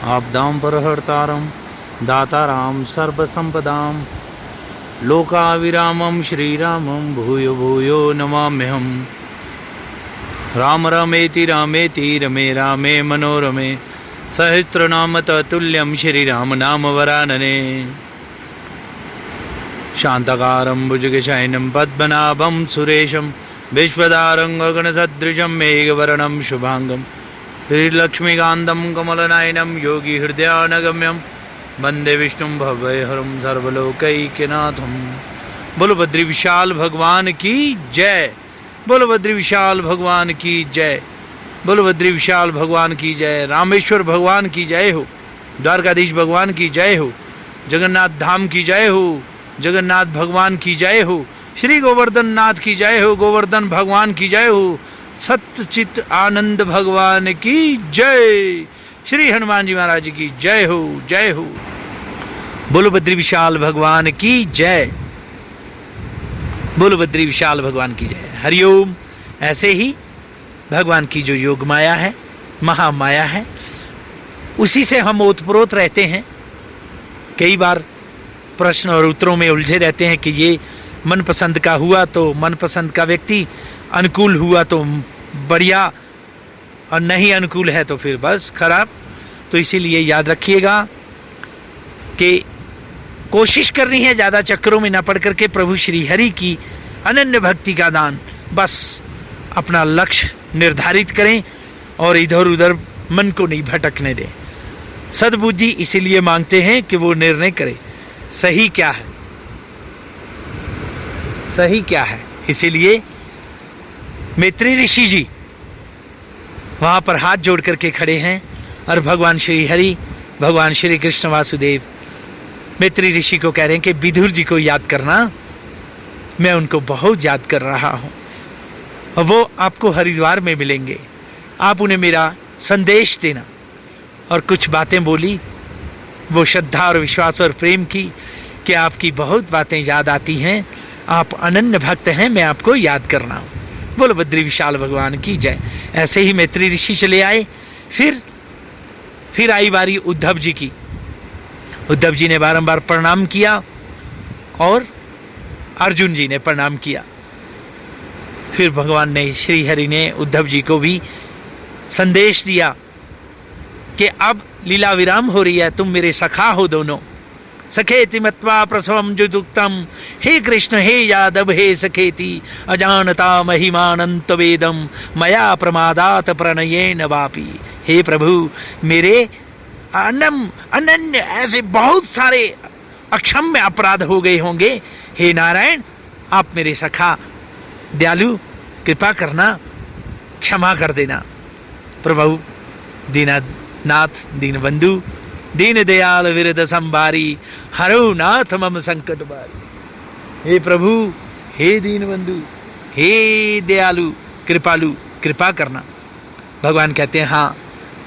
आपदां परहर्तारं दातारां सर्वसम्पदां लोकाविरामं श्रीरामं भूयो भूयो नमाम्यहम्। राम रामेति रामेति रमे रामे मनोरमे सहस्रनाम तत्तुल्यं श्रीराम नाम वरानने। शांताकारं भुजगशयनं पद्मनाभं सुरेशं विश्वदारं गगनसदृशं मेघवर्णं शुभांगं श्रीलक्ष्मीकान्तं कमलनयनं योगी हृदयानगम्यं वंदे विष्णुं भवभयहरं सर्वलोकैकनाथं। बोलो बद्री विशाल भगवान की जय। बोलो बद्री विशाल भगवान की जय। बोलो बद्री विशाल भगवान की जय। रामेश्वर भगवान की जय हो। द्वारकाधीश भगवान की जय हो। जगन्नाथ धाम की जय हो। जगन्नाथ भगवान की जय हो। श्री गोवर्धन नाथ की जय हो। गोवर्धन भगवान की जय हो। सत्यचित आनंद भगवान की जय। श्री हनुमान जी महाराज की जय हो। जय हो। बोलो बद्री विशाल भगवान की जय। बोलो बद्री विशाल भगवान की जय। हरिओम। ऐसे ही भगवान की जो योग माया है, महामाया है, उसी से हम ओतप्रोत रहते हैं। कई बार प्रश्न और उत्तरों में उलझे रहते हैं कि ये मनपसंद का हुआ तो मनपसंद का व्यक्ति, अनुकूल हुआ तो बढ़िया, और नहीं अनुकूल है तो फिर बस खराब। तो इसीलिए याद रखिएगा कि कोशिश करनी है ज़्यादा चक्करों में न पड़ करके प्रभु श्री हरि की अनन्य भक्ति का दान। बस अपना लक्ष्य निर्धारित करें और इधर उधर मन को नहीं भटकने दें। सद्बुद्धि इसीलिए मांगते हैं कि वो निर्णय करे सही क्या है, सही क्या है। इसीलिए मैत्री ऋषि जी वहाँ पर हाथ जोड़ करके खड़े हैं और भगवान श्री हरि, भगवान श्री कृष्ण वासुदेव मैत्री ऋषि को कह रहे हैं कि विदुर जी को याद करना, मैं उनको बहुत याद कर रहा हूँ। और वो आपको हरिद्वार में मिलेंगे, आप उन्हें मेरा संदेश देना। और कुछ बातें बोली, वो श्रद्धा और विश्वास और प्रेम की कि आपकी बहुत बातें याद आती हैं, आप अनन्य भक्त हैं, मैं आपको याद करना हूँ। बोलो बद्री विशाल भगवान की जय। ऐसे ही मैत्री ऋषि चले आए। फिर आई बारी उद्धव जी की। उद्धव जी ने बारंबार प्रणाम किया और अर्जुन जी ने प्रणाम किया। फिर भगवान ने, श्री हरि ने उद्धव जी को भी संदेश दिया कि अब लीला विराम हो रही है, तुम मेरे सखा हो दोनों। सखेति मत्वा प्रसवम जुदुक्तम, हे कृष्ण हे यादव हे सखेति अजानता महिमानंत वेदम मया प्रमादात प्रणयेन वापि। हे प्रभु, मेरे अनन्य ऐसे बहुत सारे अक्षम्य अपराध हो गए होंगे। हे नारायण, आप मेरे सखा दयालु, कृपा करना, क्षमा कर देना। प्रभु दीननाथ दीनबंधु दीन दयाल विरद संभारी हरो नाथ मम संकट बारी। हे प्रभु, हे दीनबंधु, हे दयालु कृपालु, कृपा करना। भगवान कहते हैं हाँ,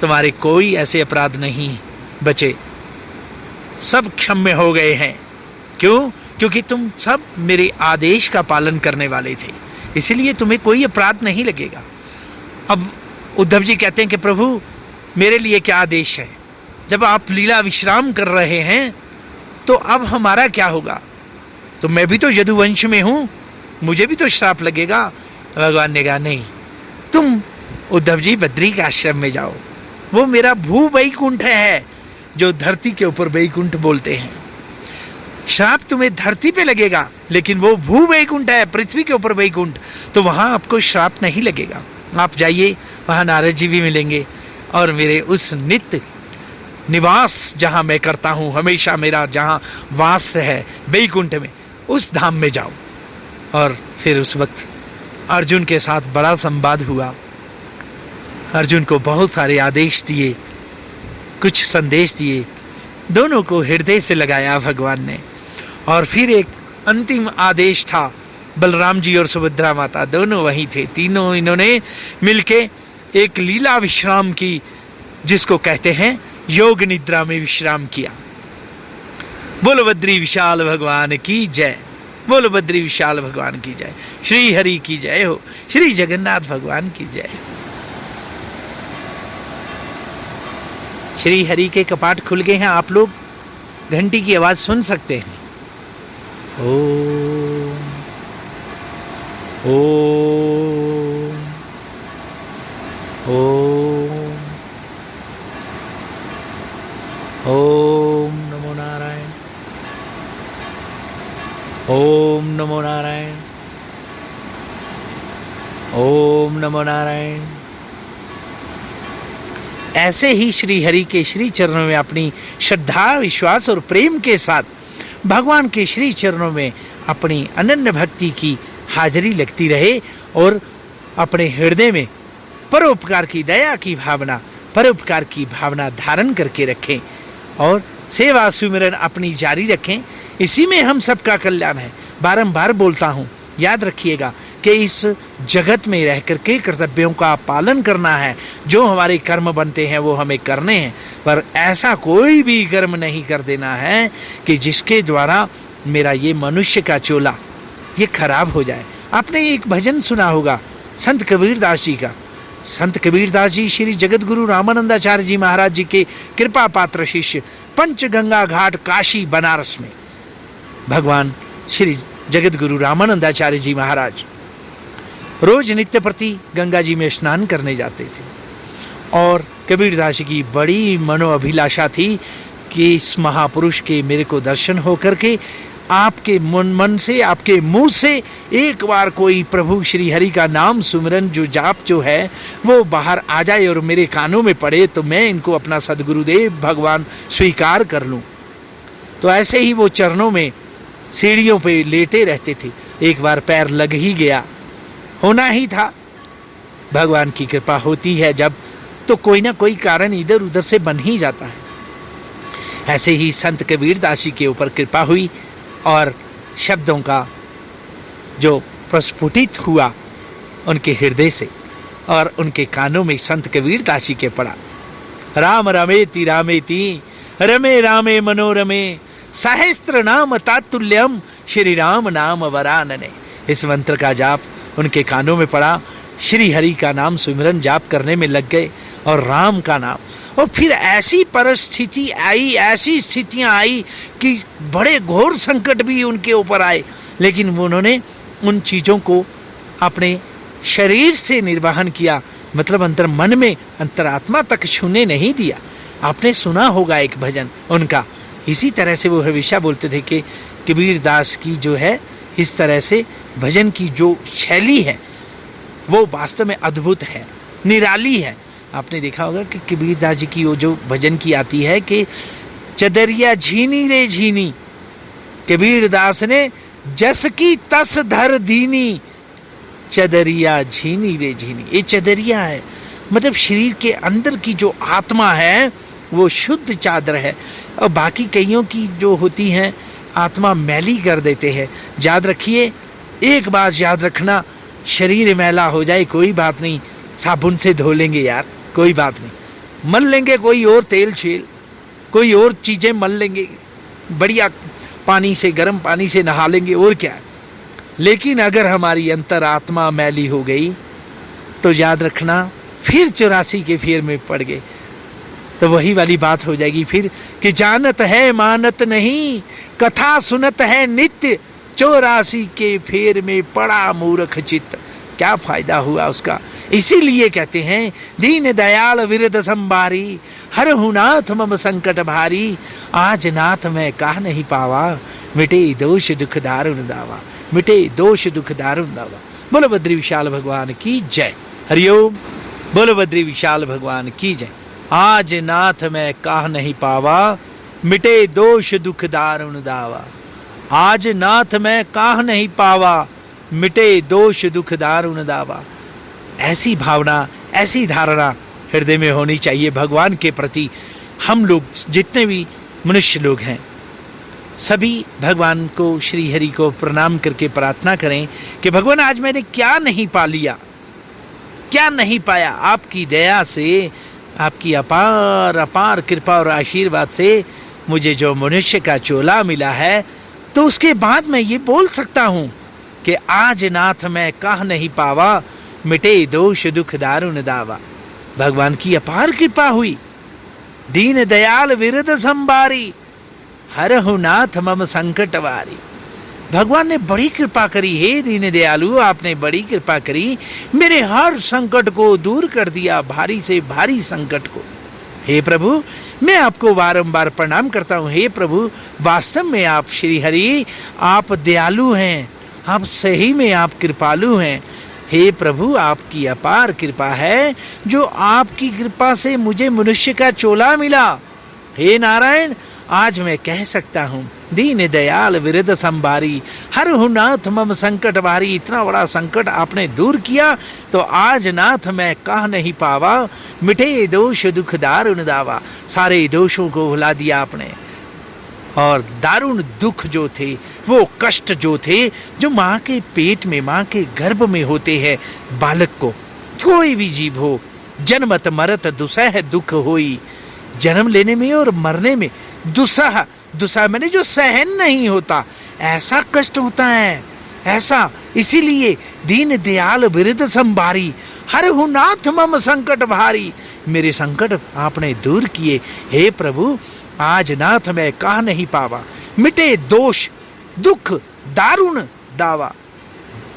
तुम्हारे कोई ऐसे अपराध नहीं बचे, सब क्षम्य हो गए हैं। क्यों? क्योंकि तुम सब मेरे आदेश का पालन करने वाले थे, इसीलिए तुम्हें कोई अपराध नहीं लगेगा। अब उद्धव जी कहते हैं कि प्रभु, मेरे लिए क्या आदेश है? जब आप लीला विश्राम कर रहे हैं तो अब हमारा क्या होगा? तो मैं भी तो यदुवंश में हूँ, मुझे भी तो श्राप लगेगा। भगवान ने कहा नहीं, तुम उद्धव जी बद्री के आश्रम में जाओ, वो मेरा भू वैकुंठ है, जो धरती के ऊपर वैकुंठ बोलते हैं। श्राप तुम्हें धरती पे लगेगा, लेकिन वो भू वैकुंठ है, पृथ्वी के ऊपर वैकुंठ, तो वहां आपको श्राप नहीं लगेगा। आप जाइए, वहां नारद जी भी मिलेंगे और मेरे उस नित्य निवास जहां मैं करता हूं, हमेशा मेरा जहां वास है वैकुंठ में, उस धाम में जाओ। और फिर उस वक्त अर्जुन के साथ बड़ा संवाद हुआ। अर्जुन को बहुत सारे आदेश दिए, कुछ संदेश दिए, दोनों को हृदय से लगाया भगवान ने। और फिर एक अंतिम आदेश था, बलराम जी और सुभद्रा माता दोनों वहीं थे, तीनों इन्होंने मिलके एक लीला विश्राम की, जिसको कहते हैं योग निद्रा में विश्राम किया। बोलो बद्री विशाल भगवान की जय। बोलो बद्री विशाल भगवान की जय। श्री हरि की जय हो। श्री जगन्नाथ भगवान की जय। श्री हरि के कपाट खुल गए हैं। आप लोग घंटी की आवाज सुन सकते हैं। ओम ओम ओम ओम नमो नारायण, ओम नमो नारायण, ओम नमो नारायण। ऐसे ही श्री हरि के श्री चरणों में अपनी श्रद्धा, विश्वास और प्रेम के साथ भगवान के श्री चरणों में अपनी अनन्य भक्ति की हाजिरी लगती रहे और अपने हृदय में परोपकार की, दया की भावना, परोपकार की भावना धारण करके रखें और सेवा सुमिरन अपनी जारी रखें। इसी में हम सबका कल्याण है। बारंबार बोलता हूँ, याद रखिएगा कि इस जगत में रह करके कर्तव्यों का पालन करना है। जो हमारे कर्म बनते हैं वो हमें करने हैं, पर ऐसा कोई भी कर्म नहीं कर देना है कि जिसके द्वारा मेरा ये मनुष्य का चोला ये खराब हो जाए। आपने एक भजन सुना होगा संत कबीरदास जी का। संत कबीरदास जी श्री जगत गुरु रामानंदाचार्य जी महाराज जी के कृपा पात्र शिष्य, पंचगंगा घाट काशी बनारस में भगवान श्री जगत गुरु रामानंदाचार्य जी महाराज रोज नित्य प्रति गंगा जी में स्नान करने जाते थे और कबीरदास जी की बड़ी मनोअभिलाषा थी कि इस महापुरुष के मेरे को दर्शन हो करके आपके मन से, आपके मुंह से एक बार कोई प्रभु श्री हरि का नाम सुमिरन जो जाप जो है वो बाहर आ जाए और मेरे कानों में पड़े तो मैं इनको अपना सदगुरुदेव भगवान स्वीकार कर लूं। तो ऐसे ही वो चरणों में सीढ़ियों पे लेटे रहते थे। एक बार पैर लग ही गया, होना ही था। भगवान की कृपा होती है जब, तो कोई ना कोई कारण इधर उधर से बन ही जाता है। ऐसे ही संत कबीरदास जी के ऊपर कृपा हुई और शब्दों का जो प्रस्फुटित हुआ उनके हृदय से और उनके कानों में संत कबीरदास जी के पड़ा। राम रमेति रामेति रमे रामे मनोरमे सहस्त्र नाम तातुल्यम श्री राम नाम वरानने। इस मंत्र का जाप उनके कानों में पड़ा। श्री हरि का नाम सुमिरन जाप करने में लग गए और राम का नाम। और फिर ऐसी परिस्थिति आई, ऐसी स्थितियां आई कि बड़े घोर संकट भी उनके ऊपर आए, लेकिन उन्होंने उन चीज़ों को अपने शरीर से निर्वाहन किया, मतलब अंतर मन में, अंतरात्मा तक छूने नहीं दिया। आपने सुना होगा एक भजन उनका, इसी तरह से वो हमेशा बोलते थे कि कबीरदास की जो है इस तरह से भजन की जो शैली है वो वास्तव में अद्भुत है, निराली है। आपने देखा होगा कि कबीरदास जी की वो जो भजन की आती है कि चदरिया झीनी रे झीनी, कबीरदास ने जस की तस धर दीनी, चदरिया झीनी रे झीनी। ये चदरिया है, मतलब शरीर के अंदर की जो आत्मा है वो शुद्ध चादर है, और बाकी कईयों की जो होती हैं आत्मा मैली कर देते हैं। याद रखिए, एक बात याद रखना, शरीर मैला हो जाए कोई बात नहीं, साबुन से धो लेंगे यार, कोई बात नहीं, मल लेंगे कोई और तेल छेल, कोई और चीज़ें मल लेंगे, बढ़िया पानी से, गर्म पानी से नहा लेंगे, और क्या। लेकिन अगर हमारी अंतरात्मा मैली हो गई तो याद रखना फिर 84 के फेर में पड़ गए, तो वही वाली बात हो जाएगी फिर कि जानत है मानत नहीं, कथा सुनत है नित्य, 84 के फेर में पड़ा मूर्ख चित्त। क्या फायदा हुआ उसका। इसीलिए कहते हैं दीन दयाल विरद संबारी, हरहु नाथ मम संकट भारी, आज नाथ मैं काह नहीं पावा, मिटे दोष दुख दारुण दावा, मिटे दोष दुख दारुण दावा। बोलो बद्री विशाल भगवान की जय। हरिओम। बोलो बद्री विशाल भगवान की जय। आज नाथ मैं काह नहीं पावा, मिटे दोष दुख दारुण दावा। आज नाथ मैं काह नहीं पावा, मिटे दोष दुख दारुण दावा। ऐसी भावना, ऐसी धारणा हृदय में होनी चाहिए भगवान के प्रति। हम लोग जितने भी मनुष्य लोग हैं सभी भगवान को, श्री हरि को प्रणाम करके प्रार्थना करें कि भगवान आज मैंने क्या नहीं पा लिया, क्या नहीं पाया। आपकी दया से, आपकी अपार अपार कृपा और आशीर्वाद से मुझे जो मनुष्य का चोला मिला है, तो उसके बाद मैं ये बोल सकता हूँ कि आज नाथ मैं काह नहीं पावा, मिटे दोष दुख दारुण दावा। भगवान की अपार कृपा हुई, दीन दयाल विरद संभारी, हरहु नाथ मम संकट वारी। भगवान ने बड़ी कृपा करी, हे दीन दयालु आपने बड़ी कृपा करी, मेरे हर संकट को दूर कर दिया, भारी से भारी संकट को। हे प्रभु मैं आपको बारंबार प्रणाम करता हूँ। हे प्रभु वास्तव में आप श्री हरि आप दयालु हैं, आप सही में आप कृपालु हैं। हे प्रभु आपकी अपार कृपा है, जो आपकी कृपा से मुझे मनुष्य का चोला मिला। हे नारायण आज मैं कह सकता हूँ, दीन दयाल विरद संभारी, हरहु नाथ मम संकट भारी। इतना बड़ा संकट आपने दूर किया तो आज नाथ मैं कह नहीं पावा, मिटे दोष दुख दारुण दावा। सारे दोषों को भुला दिया आपने, और दारुण दुख जो थे, वो कष्ट जो थे, जो माँ के पेट में, माँ के गर्भ में होते हैं बालक को, कोई भी जीव हो, जन्मत मरत दुसह दुख होई। जन्म लेने में और मरने में दुसह, दुसह मैंने जो सहन नहीं होता, ऐसा कष्ट होता है, ऐसा। इसीलिए दीन दयाल विरद संभारी, हरहु नाथ मम संकट भारी। मेरे संकट आपने दूर किए। हे प्रभु आज नाथ मैं कह नहीं पावा, मिटे दोष दुख दारुण दावा।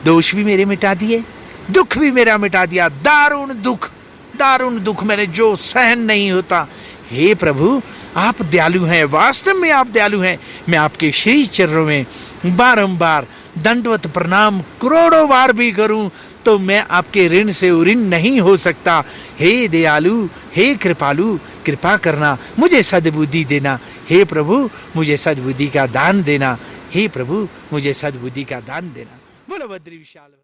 दोष भी मेरे मिटा दिए, दुख भी मेरा मिटा दिया, दारुण दुख मैंने जो सहन नहीं होता। हे प्रभु आप दयालु हैं, वास्तव में आप दयालु हैं। मैं आपके श्री चरणों में बारंबार दंडवत प्रणाम करोड़ों बार भी करूं तो मैं आपके ऋण से ऋण नहीं हो सकता। हे दयालु, हे कृपालु, कृपा करना, मुझे सद्बुद्धि देना। हे प्रभु मुझे सद्बुद्धि का दान देना। हे प्रभु मुझे सद्बुद्धि का दान देना। बोलो बद्री विशाल।